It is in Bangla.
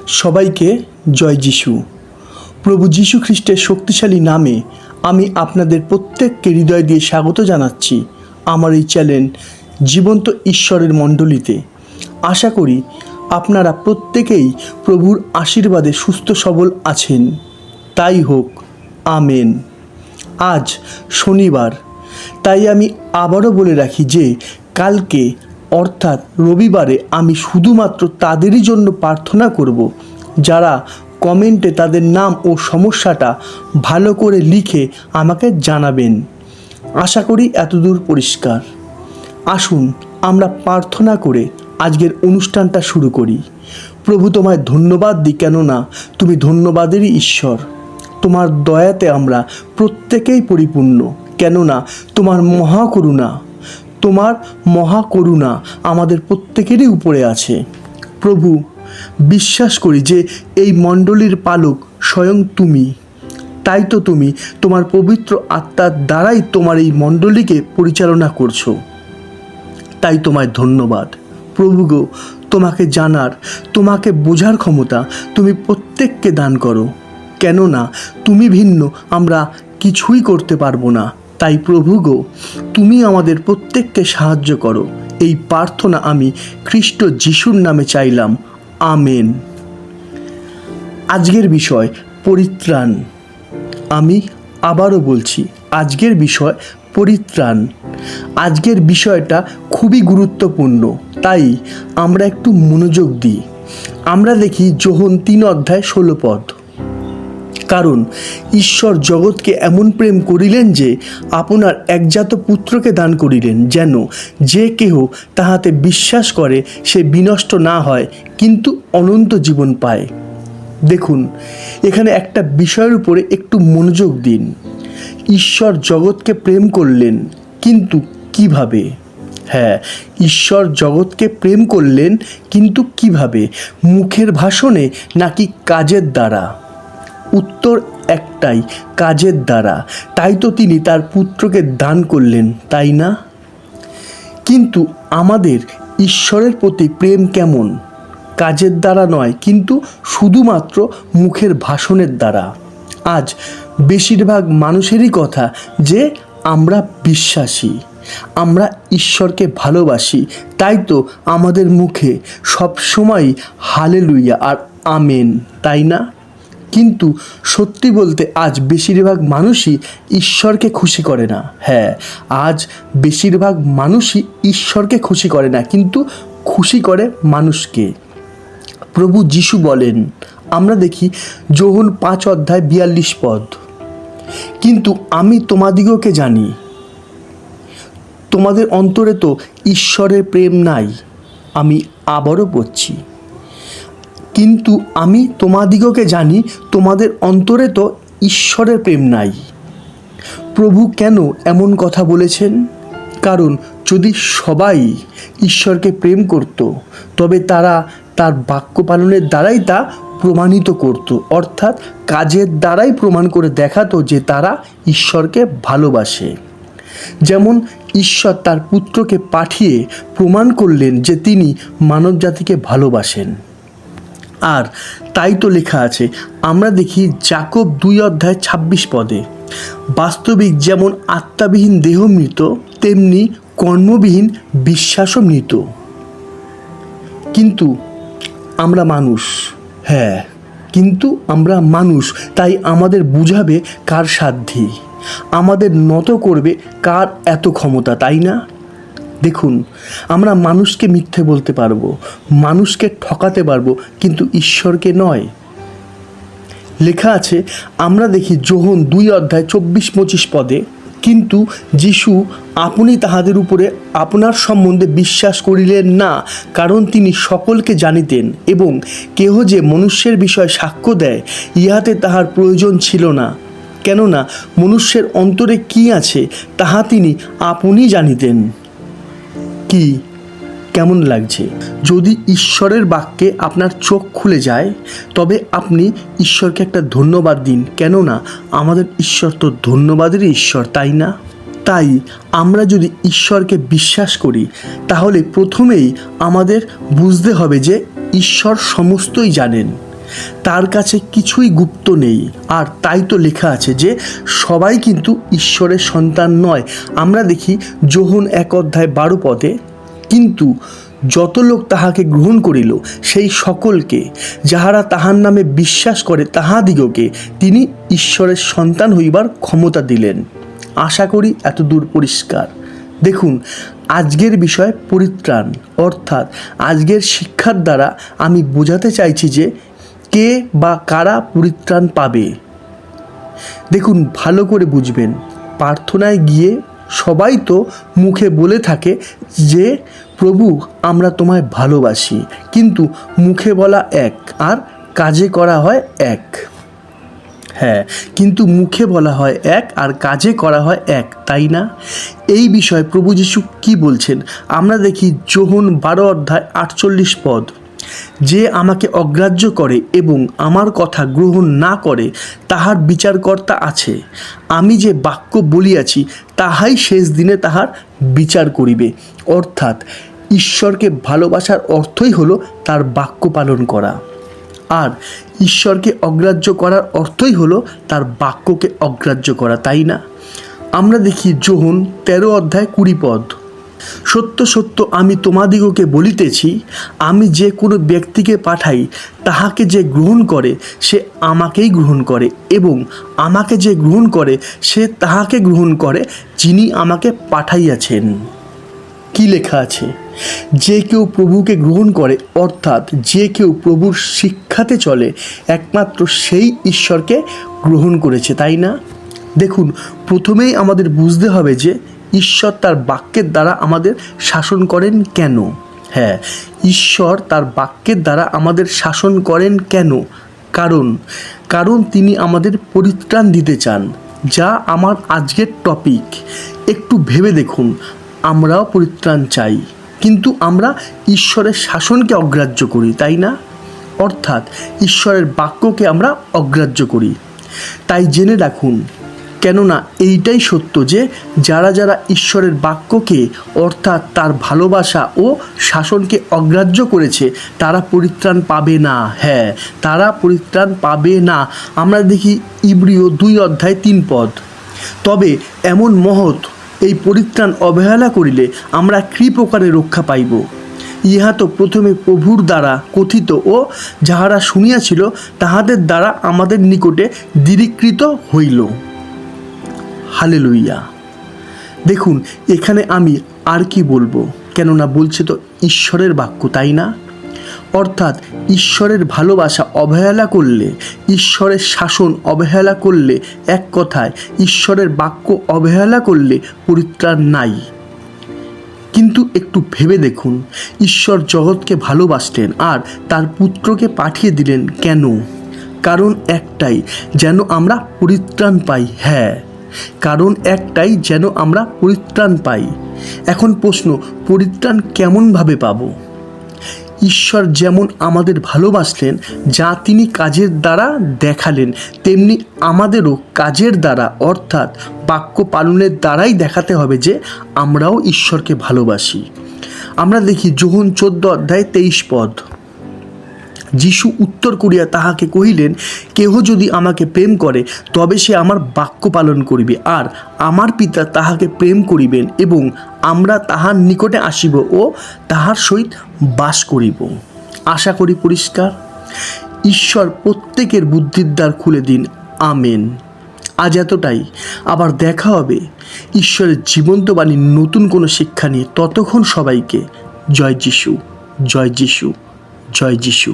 সবাইকে জয় যিশু। প্রভু যীশু খ্রিস্টের শক্তিশালী নামে আমি আপনাদের প্রত্যেককে হৃদয় দিয়ে স্বাগত জানাচ্ছি আমার এই চ্যানেল জীবন্ত ঈশ্বরের মণ্ডলীতে। আশা করি আপনারা প্রত্যেকেই প্রভুর আশীর্বাদে সুস্থ সবল আছেন। তাই হোক, আমেন। আজ শনিবার, তাই আমি আবারও বলে রাখি যে কালকে অর্থাৎ রবিবারে আমি শুধুমাত্র তাদেরই জন্য প্রার্থনা করব যারা কমেন্টে তাদের নাম ও সমস্যাটা ভালো করে লিখে আমাকে জানাবেন। আশা করি এতদূর পরিষ্কার। আসুন আমরা প্রার্থনা করে আজকের অনুষ্ঠানটা শুরু করি। প্রভু, তোমায় ধন্যবাদ দিই, কেননা তুমি ধন্যবাদেরই ঈশ্বর। তোমার দয়াতে আমরা প্রত্যেকেই পরিপূর্ণ, কেননা তোমার মহাকরুণা আমাদের প্রত্যেকেরই উপরে আছে। প্রভু, বিশ্বাস করি যে এই মণ্ডলীর পালক স্বয়ং তুমি। তাই তো তুমি তোমার পবিত্র আত্মার দ্বারাই তোমার এই মণ্ডলীকে পরিচালনা করছো। তাই তোমায় ধন্যবাদ। প্রভু গো, তোমাকে জানার, তোমাকে বোঝার ক্ষমতা তুমি প্রত্যেককে দান করো, কেননা তুমি ভিন্ন আমরা কিছুই করতে পারবো না। তাই প্রভু গো, তুমি আমাদের প্রত্যেককে সাহায্য করো। এই প্রার্থনা আমি খ্রিস্ট যিশুর নামে চাইলাম, আমেন। আজকের বিষয় পরিত্রাণ। আমি আবারও বলছি, আজকের বিষয় পরিত্রাণ। আজকের বিষয়টা খুবই গুরুত্বপূর্ণ, তাই আমরা একটু মনোযোগ দিই। আমরা দেখি যোহন 3:16। কারণ ঈশ্বর জগৎকে এমন প্রেম করিলেন যে আপনার একজাত পুত্রকে দান করিলেন, যেন যে কেহ তাহাতে বিশ্বাস করে সে বিনষ্ট না হয়, কিন্তু অনন্ত জীবন পায়। দেখুন, এখানে একটা বিষয়ের উপরে একটু মনোযোগ দিন। ঈশ্বর জগৎকে প্রেম করলেন, কিন্তু কিভাবে? হ্যাঁ, ঈশ্বর জগৎকে প্রেম করলেন, কিন্তু কিভাবে? মুখের ভাষণে নাকি কাজের দ্বারা? উত্তর একটাই, কাজের দ্বারা। তাই তো তিনি তার পুত্রকে দান করলেন, তাই না? কিন্তু আমাদের ঈশ্বরের প্রতি প্রেম কেমন? কাজের দ্বারা নয়, কিন্তু শুধুমাত্র মুখের ভাষণের দ্বারা। আজ বেশিরভাগ মানুষেরই কথা যে আমরা বিশ্বাসী, আমরা ঈশ্বরকে ভালোবাসি, তাই তো আমাদের মুখে সবসময় হালেলুয়া আর আমেন, তাই না? কিন্তু সত্যি বলতে আজ বেশিরভাগ মানুষই ঈশ্বরকে খুশি করে না। হ্যাঁ, আজ বেশিরভাগ মানুষই ঈশ্বরকে খুশি করে না, কিন্তু খুশি করে মানুষকে। প্রভু যিশু বলেন, আমরা দেখি যোহন 5:42। কিন্তু আমি তোমাদিগকে জানি, তোমাদের অন্তরে তো ঈশ্বরের প্রেম নাই। আমি আবারও পড়ছি, কিন্তু আমি তোমাদিগকে জানি, তোমাদের অন্তরে তো ঈশ্বরের প্রেম নাই। প্রভু কেন এমন কথা বলেছেন? কারণ যদি সবাই ঈশ্বরকে প্রেম করত, তবে তারা তার বাক্য পালনের দ্বারাই তা প্রমাণিত করত, অর্থাৎ কাজের দ্বারাই প্রমাণ করে দেখাতো যে তারা ঈশ্বরকে ভালোবাসে। যেমন ঈশ্বর তার পুত্রকে পাঠিয়ে প্রমাণ করলেন যে তিনি মানবজাতিকে ভালোবাসেন। আর তাই তো লেখা আছে, আমরা দেখি যাকব 2:26। বাস্তবিক যেমন আত্মাবিহীন দেহ মৃত, তেমনি কর্মবিহীন বিশ্বাসও মৃত। কিন্তু আমরা মানুষ, হ্যাঁ, কিন্তু আমরা মানুষ, তাই আমাদের বুঝাবে কার সাধ্যি, আমাদের নত করবে কার এত ক্ষমতা, তাই না? দেখুন, আমরা মানুষকে মিথ্যে বলতে পারবো, মানুষকে ঠকাতে পারবো, কিন্তু ঈশ্বরকে নয়। লেখা আছে, আমরা দেখি যোহন 2:24-25। কিন্তু যিশু আপনি তাহাদের উপরে আপনার সম্বন্ধে বিশ্বাস করিলেন না, কারণ তিনি সকলকে জানিতেন, এবং কেহ যে মনুষ্যের বিষয়ে সাক্ষ্য দেয় ইহাতে তাহার প্রয়োজন ছিল না, কেননা মনুষ্যের অন্তরে কি আছে তাহা তিনি আপনি জানিতেন। কি কেমন লাগছে? যদি ঈশ্বরের বাক্যে আপনার চোখ খুলে যায়, তবে আপনি ঈশ্বরকে একটা ধন্যবাদ দিন, কেননা আমাদের ঈশ্বর তো ধন্যবাদেরই ঈশ্বর, তাই না? তাই আমরা যদি ঈশ্বরকে বিশ্বাস করি, তাহলে প্রথমেই আমাদের বুঝতে হবে যে ঈশ্বর সমস্তই জানেন, তার কাছে কিছুই গুপ্ত নেই। আর তাই তো লেখা আছে যে সবাই কিন্তু ঈশ্বরের সন্তান নয়। আমরা দেখি যোহন 1:12 কিন্তু যত লোক তাহাকে গ্রহণ করিল সেই সকলকে, যাহারা তাহার নামে বিশ্বাস করে, তাহাদিগকে তিনি ঈশ্বরের সন্তান হইবার ক্ষমতা দিলেন। আশা করি এতদূর পরিষ্কার। দেখুন, আজকের বিষয় পরিত্রাণ, অর্থাৎ আজকের শিক্ষার দ্বারা আমি বোঝাতে চাইছি যে কে বা কারা পরিত্রাণ পাবে। দেখুন, ভালো করে বুঝবেন, প্রার্থনায় গিয়ে সবাই তো মুখে বলে থাকে যে প্রভু আমরা তোমায় ভালোবাসি, কিন্তু মুখে বলা এক আর কাজে করা হয় এক। হ্যাঁ, কিন্তু মুখে বলা হয় এক আর কাজে করা হয় এক, তাই না? এই বিষয়ে প্রভু যীশু কি বলছেন আমরা দেখি যোহন 12:48। যে আমাকে অগ্রাহ্য করে এবং আমার কথা গ্রহণ না করে তাহার বিচারকর্তা আছে। আমি যে বাক্য বলিয়াছি তাহাই শেষ দিনে তাহার বিচার করিবে। অর্থাৎ ঈশ্বরকে ভালোবাসার অর্থই হলো তার বাক্য পালন করা, আর ঈশ্বরকে অগ্রাহ্য করার অর্থই হলো তার বাক্যকে অগ্রাহ্য করা, তাই না? আমরা দেখি যোহন 13:20। সত্য সত্য আমি তোমাদিগকে বলিতেছি, আমি যে কোনো ব্যক্তিকে পাঠাই তাহাকে যে গ্রহণ করে সে আমাকেই গ্রহণ করে, এবং আমাকে যে গ্রহণ করে সে তাহাকে গ্রহণ করে যিনি আমাকে পাঠাইয়াছেন। কি লেখা আছে? যে কেউ প্রভুকে গ্রহণ করে, অর্থাৎ যে কেউ প্রভুর শিক্ষাতে চলে, একমাত্র সেই ঈশ্বরকে গ্রহণ করেছে, তাই না? দেখুন, প্রথমেই আমাদের বুঝতে হবে যে ঈশ্বর তার বাক্যের দ্বারা আমাদের শাসন করেন কেন। হ্যাঁ, ঈশ্বর তার বাক্যের দ্বারা আমাদের শাসন করেন কেন? কারণ তিনি আমাদের পরিত্রাণ দিতে চান, যা আমার আজকের টপিক। একটু ভেবে দেখুন, আমরাও পরিত্রাণ চাই, কিন্তু আমরা ঈশ্বরের শাসনকে অগ্রাহ্য করি, তাই না? অর্থাৎ ঈশ্বরের বাক্যকে আমরা অগ্রাহ্য করি। তাই জেনে রাখুন, কেননা এইটাই সত্য যে যারা যারা ঈশ্বরের বাক্যকে, অর্থাৎ তার ভালোবাসা ও শাসনকে অগ্রাহ্য করেছে তারা পরিত্রাণ পাবে না। হ্যাঁ, তারা পরিত্রাণ পাবে না। আমরা দেখি ইব্রিয় 2:3। তবে এমন মহৎ এই পরিত্রাণ অবহেলা করিলে আমরা কি প্রকারে রক্ষা পাইব? ইহা তো প্রথমে প্রভুর দ্বারা কথিত ও যাহারা শুনিয়াছিল তাহাদের দ্বারা আমাদের নিকটে দৃঢ়ীকৃত হইল। হালেলুইয়া। দেখুন, এখানে আমি আর কি বলবো, কেননা বলছে তো ঈশ্বরের বাক্য, তাই না? অর্থাৎ ঈশ্বরের ভালোবাসা অবহেলা করলে, ঈশ্বরের শাসন অবহেলা করলে, এক কথায় ঈশ্বরের বাক্য অবহেলা করলে পরিত্রাণ নাই। কিন্তু একটু ভেবে দেখুন, ঈশ্বর জগৎকে ভালোবাসলেন আর তার পুত্রকে পাঠিয়ে দিলেন কেন? কারণ একটাই, যেন আমরা পরিত্রাণ পাই। হ্যাঁ, কারণ একটাই, যেন আমরা পরিত্রাণ পাই। এখন প্রশ্ন, পরিত্রাণ কেমনভাবে পাবো? ঈশ্বর যেমন আমাদের ভালোবাসলেন, যা তিনি কাজের দ্বারা দেখালেন, তেমনি আমাদেরও কাজের দ্বারা, অর্থাৎ বাক্য পালনের দ্বারাই দেখাতে হবে যে আমরাও ঈশ্বরকে ভালোবাসি। আমরা দেখি যোহন 14:23। যিশু উত্তর করিয়া তাহাকে কহিলেন, কেহ যদি আমাকে প্রেম করে তবে সে আমার বাক্য পালন করিবে, আর আমার পিতা তাহাকে প্রেম করিবেন, এবং আমরা তাহার নিকটে আসিব ও তাহার সহিত বাস করিব। আশা করি পরিষ্কার। ঈশ্বর প্রত্যেকের বুদ্ধির দ্বার খুলে দিন। আমেন। আজ এতটাই। আবার দেখা হবে ঈশ্বরের জীবন্ত বাণীর নতুন কোনো শিক্ষা নিয়ে। ততক্ষণ সবাইকে জয় যিশু, জয় যিশু, জয় যিশু।